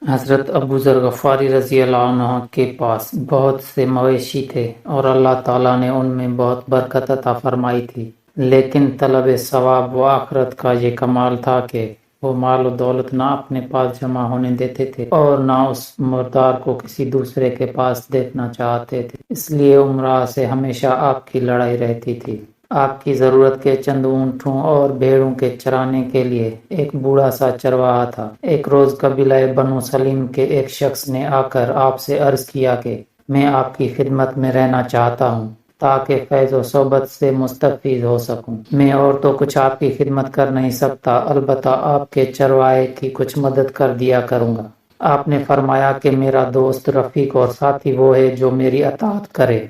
حضرت ابو ذر غفاری رضی اللہ عنہ کے پاس بہت سے مویشی تھے اور اللہ تعالیٰ نے ان میں بہت برکت عطا فرمائی تھی، لیکن طلب ثواب و آخرت کا یہ کمال تھا کہ وہ مال و دولت نہ اپنے پاس جمع ہونے دیتے تھے اور نہ اس مردار کو کسی دوسرے کے پاس دیکھنا چاہتے تھے، اس لیے عمرہ سے ہمیشہ آپ کی لڑائی رہتی تھی۔ آپ کی ضرورت کے چند اونٹوں اور بھیڑوں کے چرانے کے لیے ایک بوڑھا سا چرواہا تھا۔ ایک روز قبیلہ بنو سلیم کے ایک شخص نے آ کر آپ سے عرض کیا کہ میں آپ کی خدمت میں رہنا چاہتا ہوں تاکہ فیض و صحبت سے مستفید ہو سکوں۔ میں اور تو کچھ آپ کی خدمت کر نہیں سکتا، البتہ آپ کے چرواہے کی کچھ مدد کر دیا کروں گا۔ آپ نے فرمایا کہ میرا دوست، رفیق اور ساتھی وہ ہے جو میری اطاعت کرے،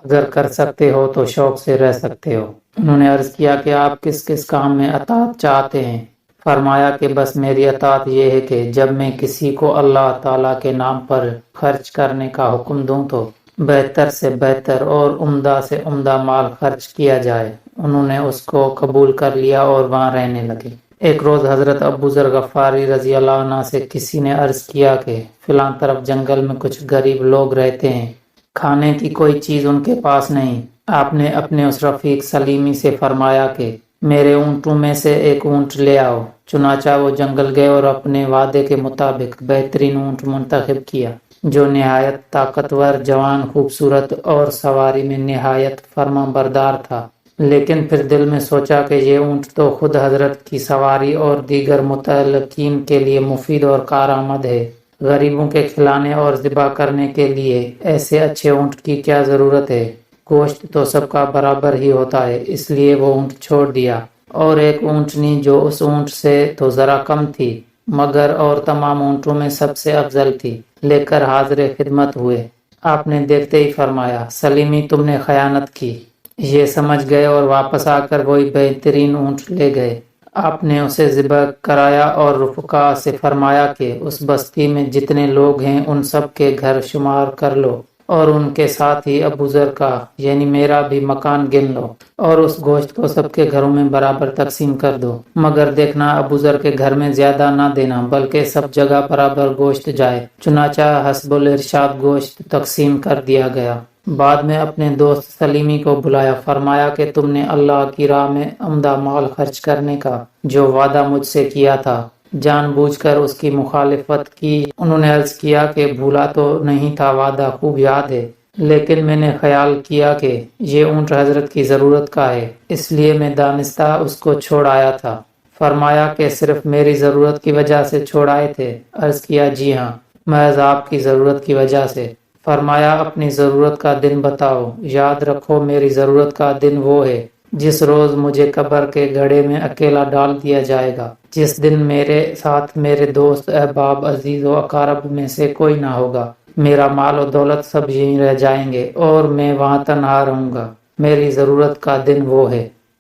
اگر کر سکتے ہو تو شوق سے رہ سکتے ہو۔ انہوں نے عرض کیا کہ آپ کس کس کام میں اطاعت چاہتے ہیں؟ فرمایا کہ بس میری اطاعت یہ ہے کہ جب میں کسی کو اللہ تعالیٰ کے نام پر خرچ کرنے کا حکم دوں تو بہتر سے بہتر اور عمدہ سے عمدہ مال خرچ کیا جائے۔ انہوں نے اس کو قبول کر لیا اور وہاں رہنے لگے۔ ایک روز حضرت ابو ذر غفاری رضی اللہ عنہ سے کسی نے عرض کیا کہ فلاں طرف جنگل میں کچھ غریب لوگ رہتے ہیں، کھانے کی کوئی چیز ان کے پاس نہیں۔ آپ نے اپنے اس رفیق سلیمی سے فرمایا کہ میرے اونٹوں میں سے ایک اونٹ لے آؤ۔ چنانچہ وہ جنگل گئے اور اپنے وعدے کے مطابق بہترین اونٹ منتخب کیا جو نہایت طاقتور، جوان، خوبصورت اور سواری میں نہایت فرما بردار تھا، لیکن پھر دل میں سوچا کہ یہ اونٹ تو خود حضرت کی سواری اور دیگر متعلقین کے لیے مفید اور کارآمد ہے، غریبوں کے کھلانے اور ذبح کرنے کے لیے ایسے اچھے اونٹ کی کیا ضرورت ہے؟ گوشت تو سب کا برابر ہی ہوتا ہے۔ اس لیے وہ اونٹ چھوڑ دیا اور ایک اونٹنی جو اس اونٹ سے تو ذرا کم تھی مگر اور تمام اونٹوں میں سب سے افضل تھی، لے کر حاضر خدمت ہوئے۔ آپ نے دیکھتے ہی فرمایا، سلیمی تم نے خیانت کی۔ یہ سمجھ گئے اور واپس آ کر وہی بہترین اونٹ لے گئے۔ آپ نے اسے ذبح کرایا اور رفقا سے فرمایا کہ اس بستی میں جتنے لوگ ہیں ان سب کے گھر شمار کر لو اور ان کے ساتھ ہی ابو ذر کا یعنی میرا بھی مکان گن لو اور اس گوشت کو سب کے گھروں میں برابر تقسیم کر دو، مگر دیکھنا ابو ذر کے گھر میں زیادہ نہ دینا بلکہ سب جگہ برابر گوشت جائے۔ چنانچہ حسب الارشاد گوشت تقسیم کر دیا گیا۔ بعد میں اپنے دوست سلیمی کو بلایا، فرمایا کہ تم نے اللہ کی راہ میں عمدہ مال خرچ کرنے کا جو وعدہ مجھ سے کیا تھا، جان بوجھ کر اس کی مخالفت کی۔ انہوں نے عرض کیا کہ بھولا تو نہیں تھا، وعدہ خوب یاد ہے، لیکن میں نے خیال کیا کہ یہ اونٹ حضرت کی ضرورت کا ہے، اس لیے میں دانستہ اس کو چھوڑ آیا تھا۔ فرمایا کہ صرف میری ضرورت کی وجہ سے چھوڑ آئے تھے؟ عرض کیا جی ہاں، محض آپ کی ضرورت کی وجہ سے۔ فرمایا اپنی ضرورت کا دن بتاؤ۔ یاد رکھو میری ضرورت کا دن وہ ہے جس روز مجھے قبر کے گڑھے میں اکیلا ڈال دیا جائے گا، جس دن میرے ساتھ میرے دوست، احباب، عزیز و اقارب میں سے کوئی نہ ہوگا، میرا مال و دولت سب یہیں رہ جائیں گے اور میں وہاں تنہا رہوں گا۔ میری ضرورت کا دن وہ ہے۔